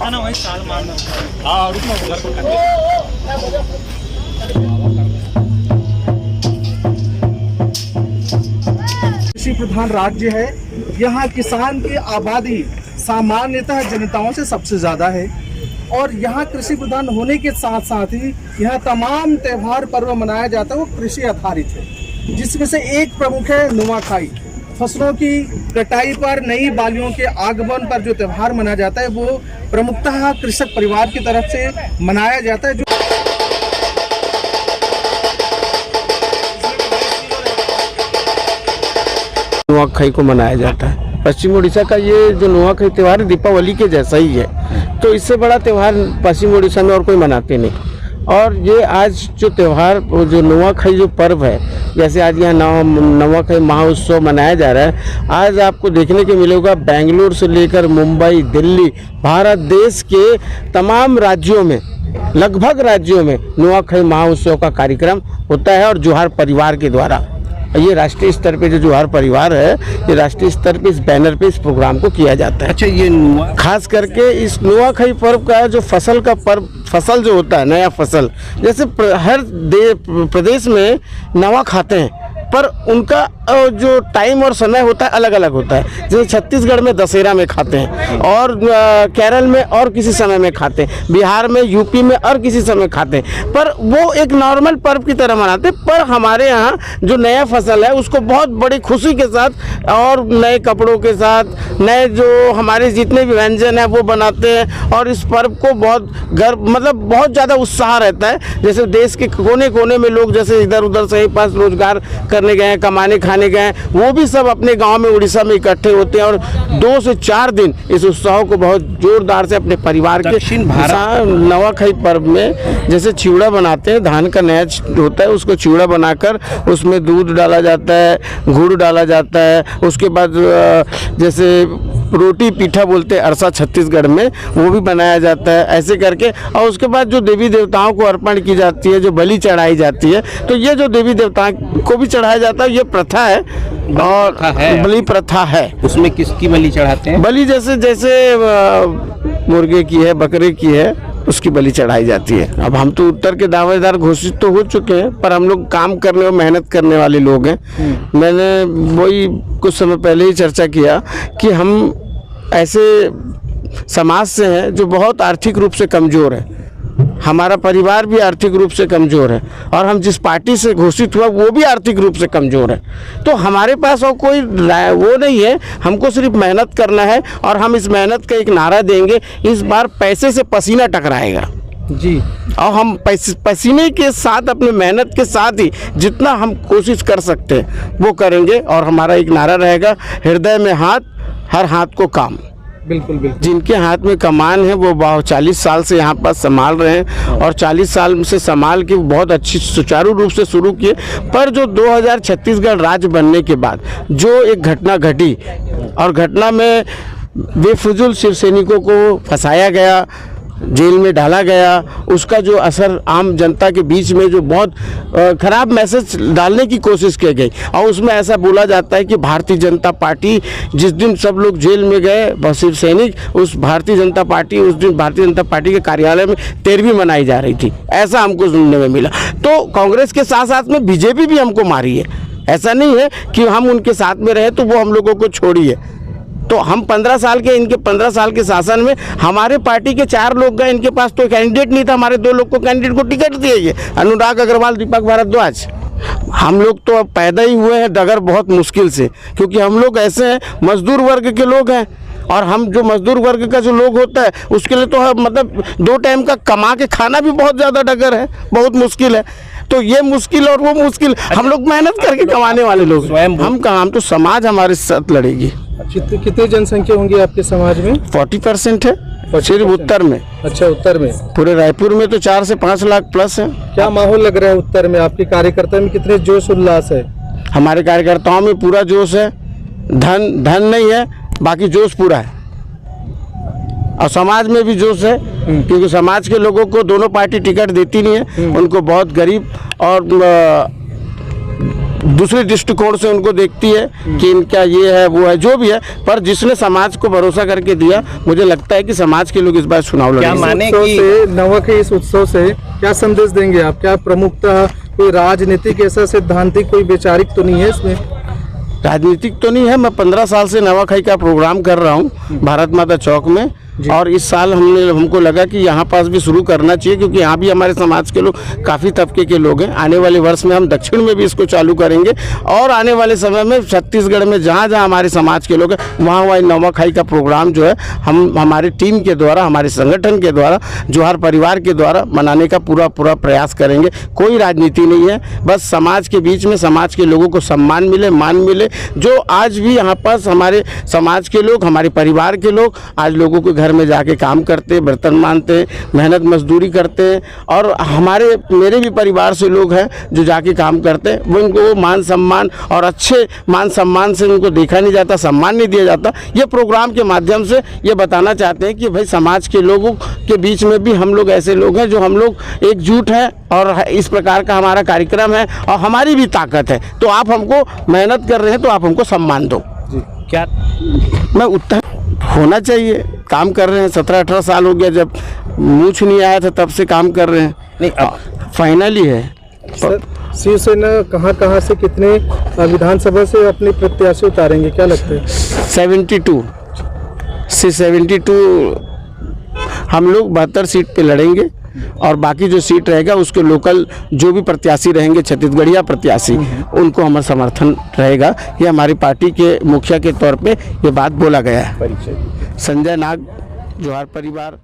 ना वही साल मारना। हाँ रुकना उधर को करके। कृषि प्रधान राज्य है। यहाँ किसान की आबादी सामान्यतः जनताओं से सबसे ज़्यादा है और यहाँ कृषि प्रधान होने के साथ साथ ही यहाँ तमाम त्यौहार पर्व मनाया जाता है वो कृषि आधारित है, जिसमें से एक प्रमुख है नुआखाई। फसलों की कटाई पर नई बालियों के आगमन पर जो त्यौहार मनाया जाता है वो प्रमुखतः कृषक परिवार की तरफ से मनाया जाता है। नुआखाई को मनाया जाता है। पश्चिम उड़ीसा का ये जो नुआखाई त्यौहार दीपावली के जैसा ही है, तो इससे बड़ा त्यौहार पश्चिम उड़ीसा में और कोई मनाते नहीं। और ये आज जो त्यौहार जो नुआखाई जो पर्व है, जैसे आज यहाँ नुआखाई महोत्सव मनाया जा रहा है, आज आपको देखने को मिलेगा बेंगलुरु से लेकर मुंबई, दिल्ली, भारत देश के तमाम राज्यों में, लगभग राज्यों में नुआखाई महोत्सव का कार्यक्रम होता है और जोहार परिवार के द्वारा। ये राष्ट्रीय स्तर पे जो जोहार परिवार है, ये राष्ट्रीय स्तर पे इस बैनर पे इस प्रोग्राम को किया जाता है। अच्छा, ये खास करके इस नुआखाई पर्व का जो फसल का पर्व, फसल जो होता है नया फसल, जैसे हर प्रदेश में नवा खाते हैं पर उनका जो टाइम और समय होता है अलग अलग होता है। जैसे छत्तीसगढ़ में दशहरा में खाते हैं और केरल में और किसी समय में खाते हैं, बिहार में, यूपी में और किसी समय खाते हैं, पर वो एक नॉर्मल पर्व की तरह मनाते हैं। पर हमारे यहाँ जो नया फसल है उसको बहुत बड़ी खुशी के साथ और नए कपड़ों के साथ, नए जो हमारे जितने भी व्यंजन हैं वो बनाते हैं और इस पर्व को बहुत गर्व, मतलब बहुत ज़्यादा उत्साह रहता है। जैसे देश के कोने कोने में लोग जैसे इधर उधर से ही पास रोजगार करने गए हैं, कमाने खाने गए हैं, वो भी सब अपने गांव में उड़ीसा में इकट्ठे होते हैं और 2 से 4 दिन इस उत्सव को बहुत जोरदार से अपने परिवार के दक्षिण भारत नुआखाई पर्व में जैसे चिवड़ा बनाते हैं, धान का नया होता है, उसको चिवड़ा बनाकर उसमें दूध डाला जाता है, गुड़ डाला जाता है, उसके बाद जैसे रोटी पीठा बोलते हैं अरसा छत्तीसगढ़ में, वो भी बनाया जाता है। ऐसे करके और उसके बाद जो देवी देवताओं को अर्पण की जाती है, जो बलि चढ़ाई जाती है, तो ये जो देवी देवताओं को भी चढ़ाया जाता है, ये प्रथा है और बलि प्रथा है। उसमें किसकी बलि चढ़ाते हैं? बलि जैसे जैसे मुर्गे की है, बकरे की है, उसकी बलि चढ़ाई जाती है। अब हम तो उत्तर के दावेदार घोषित तो हो चुके हैं, पर हम लोग काम करने और मेहनत करने वाले लोग हैं। मैंने वही कुछ समय पहले ही चर्चा किया कि हम ऐसे समाज से हैं जो बहुत आर्थिक रूप से कमज़ोर है। हमारा परिवार भी आर्थिक रूप से कमज़ोर है और हम जिस पार्टी से घोषित हुआ वो भी आर्थिक रूप से कमज़ोर है। तो हमारे पास और कोई वो नहीं है, हमको सिर्फ मेहनत करना है और हम इस मेहनत का एक नारा देंगे, इस बार पैसे से पसीना टकराएगा जी। और हम पसीने के साथ, अपने मेहनत के साथ ही जितना हम कोशिश कर सकते हैं वो करेंगे और हमारा एक नारा रहेगा, हृदय में हाथ, हर हाथ को काम। बिल्कुल बिल्कुल। जिनके हाथ में कमान है वो 40 साल से यहाँ पर संभाल रहे हैं और 40 साल से संभाल के बहुत अच्छी सुचारू रूप से शुरू किए। पर जो 2000 छत्तीसगढ़ राज्य बनने के बाद जो एक घटना घटी और घटना में बेफिजूल शिव सैनिकों को फंसाया गया, जेल में डाला गया, उसका जो असर आम जनता के बीच में जो बहुत खराब मैसेज डालने की कोशिश की गई और उसमें ऐसा बोला जाता है कि भारतीय जनता पार्टी, जिस दिन सब लोग जेल में गए शिव सैनिक, उस भारतीय जनता पार्टी, उस दिन भारतीय जनता पार्टी के कार्यालय में 13वीं मनाई जा रही थी, ऐसा हमको सुनने में मिला। तो कांग्रेस के साथ साथ में बीजेपी भी हमको मारी है। ऐसा नहीं है कि हम उनके साथ में रहे तो वो हम लोगों को छोड़िए। तो हम 15 साल के, इनके 15 साल के शासन में हमारे पार्टी के 4 लोग गए, इनके पास तो कैंडिडेट नहीं था, हमारे 2 लोग को कैंडिडेट को टिकट दिए गए, अनुराग अग्रवाल, दीपक भारद्वाज। हम लोग तो अब पैदा ही हुए हैं डगर बहुत मुश्किल से, क्योंकि हम लोग ऐसे हैं, मजदूर वर्ग के लोग हैं और हम जो मजदूर वर्ग का जो लोग होता है उसके लिए तो मतलब 2 टाइम का कमा के खाना भी बहुत ज़्यादा डगर है, बहुत मुश्किल है। तो ये मुश्किल और वो मुश्किल, हम लोग मेहनत करके कमाने वाले लोग, हम तो समाज हमारे साथ लड़ेगी। कितनी जनसंख्या होंगी आपके समाज में? 40% है सिर्फ उत्तर में। अच्छा, उत्तर में? पूरे रायपुर में तो 4 से 5 लाख प्लस है। क्या माहौल लग रहा है उत्तर में? आपके कार्यकर्ता में कितने जोश उल्लास है? हमारे कार्यकर्ताओं में पूरा जोश है, धन नहीं है, बाकी जोश पूरा है। और समाज में भी जोश है, क्योंकि समाज के लोगों को दोनों पार्टी टिकट देती नहीं है, उनको बहुत गरीब और दूसरे दृष्टिकोण से उनको देखती है कि इनका ये है वो है जो भी है, पर जिसने समाज को भरोसा करके दिया, मुझे लगता है कि समाज के लोग इस बार चुनाव लड़ेंगे। क्या माने उत्सव कि से नवा के इस उत्सव से क्या संदेश देंगे आप? क्या प्रमुखता कोई राजनीतिक ऐसा सिद्धांतिक कोई वैचारिक तो नहीं है इसमें? राजनीतिक तो नहीं है। मैं 15 साल से नवाखाई का प्रोग्राम कर रहा हूँ भारत माता चौक में, और इस साल हमको लगा कि यहाँ पास भी शुरू करना चाहिए, क्योंकि यहाँ भी हमारे समाज के लोग काफ़ी तबके के लोग हैं। आने वाले वर्ष में हम दक्षिण में भी इसको चालू करेंगे, और आने वाले समय में छत्तीसगढ़ में जहाँ जहाँ हमारे समाज के लोग हैं वहाँ वहाँ नवाखाई का प्रोग्राम जो है हम हमारी टीम के द्वारा, हमारे संगठन के द्वारा, जोहार परिवार के द्वारा मनाने का पूरा प्रयास करेंगे। कोई राजनीति नहीं है, बस समाज के बीच में समाज के लोगों को सम्मान मिले, मान मिले। जो आज भी यहाँ पास हमारे समाज के लोग, हमारे परिवार के लोग आज लोगों के घर में जाके काम करते, बर्तन मानते, मेहनत मजदूरी करते हैं, और मेरे भी परिवार से लोग हैं जो जाके काम करते हैं, वो उनको मान सम्मान और अच्छे मान सम्मान से उनको देखा नहीं जाता, सम्मान नहीं दिया जाता। ये प्रोग्राम के माध्यम से ये बताना चाहते हैं कि भाई समाज के लोगों के बीच में भी हम लोग ऐसे लोग हैं जो हम लोग एकजुट हैं, और इस प्रकार का हमारा कार्यक्रम है और हमारी भी ताकत है। तो आप हमको मेहनत कर रहे हैं तो आप हमको सम्मान दो। क्या मैं उत्तर होना चाहिए, काम कर रहे हैं। 17-18 साल हो गया, जब मूछ नहीं आया था तब से काम कर रहे हैं। नहीं, फाइनली है। सर, शिवसेना कहाँ से कितने विधानसभा से अपने प्रत्याशी उतारेंगे, क्या लगता है? 72 से 72 हम लोग 72 सीट पे लड़ेंगे, और बाकी जो सीट रहेगा उसके लोकल जो भी प्रत्याशी रहेंगे, छत्तीसगढ़िया प्रत्याशी, उनको हमारा समर्थन रहेगा। ये हमारी पार्टी के मुखिया के तौर पे ये बात बोला गया है। संजय नाग, जोहार परिवार।